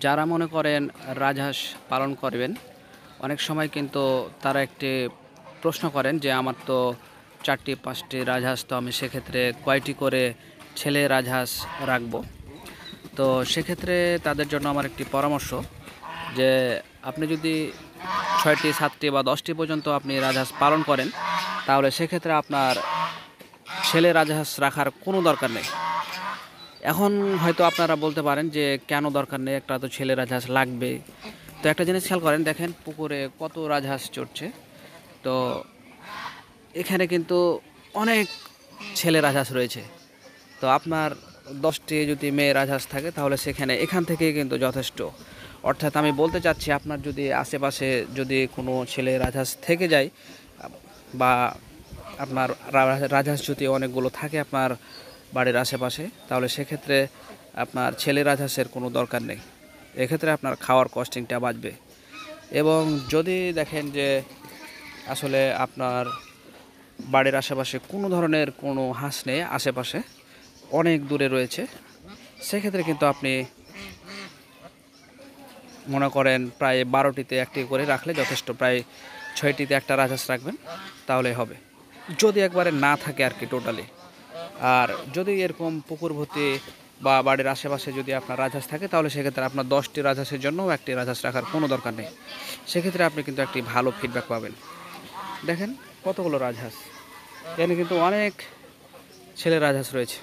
যারা মনে করেন রাজহাঁস পালন করবেন, অনেক সময় কিন্তু তারা একটি প্রশ্ন করেন যে আমার তো 4টি 5টি রাজহাঁস, তো আমি সেক্ষেত্রে কয়টি করে ছেলে রাজহাঁস রাখবো। তো সেক্ষেত্রে তাদের জন্য আমার একটি পরামর্শ যে আপনি যদি 6টি 7টি বা 10টি পর্যন্ত আপনি রাজহাঁস পালন করেন, তাহলে সেক্ষেত্রে আপনার ছেলে রাজহাঁস রাখার কোনো দরকার নেই। এখন হয়তো আপনারা বলতে পারেন যে কেন দরকার নেই, একটা তো ছেলে রাজহাঁস লাগবে। তো একটা জিনিস খেয়াল করেন, দেখেন পুকুরে কত রাজহাঁস চড়ছে। তো এখানে কিন্তু অনেক ছেলে রাজহাঁস রয়েছে। তো আপনার 10টি যদি মেয়ে রাজহাঁস থাকে, তাহলে সেখানে এখান থেকেই কিন্তু যথেষ্ট। অর্থাৎ আমি বলতে চাচ্ছি, আপনার যদি আশেপাশে যদি কোনো ছেলে রাজহাঁস থেকে যায়, বা আপনার রাজহাঁস যদি অনেকগুলো থাকে আপনার বাড়ির আশেপাশে, তাহলে সেক্ষেত্রে আপনার ছেলে রাজহাঁসের কোনো দরকার নেই। এক্ষেত্রে আপনার খাওয়ার কস্টিংটা বাঁচবে। এবং যদি দেখেন যে আসলে আপনার বাড়ির আশেপাশে কোনো ধরনের কোনো হাঁস নেই, আশেপাশে অনেক দূরে রয়েছে, সেক্ষেত্রে কিন্তু আপনি মনে করেন প্রায় 12টিতে একটি করে রাখলে যথেষ্ট। প্রায় 6টিতে একটা রাজহাঁস রাখবেন, তাহলে হবে। যদি একবারে না থাকে আর কি টোটালি। আর যদি এরকম পুকুর ভর্তি বা বাড়ির আশেপাশে যদি আপনার রাজহাঁস থাকে, তাহলে সেক্ষেত্রে আপনার 10টি রাজহাঁসের জন্য একটি রাজহাঁস রাখার কোনো দরকার নেই। সেক্ষেত্রে আপনি কিন্তু একটি ভালো ফিডব্যাক পাবেন। দেখেন কতগুলো রাজহাঁস, এখানে কিন্তু অনেক ছেলে রাজহাঁস রয়েছে।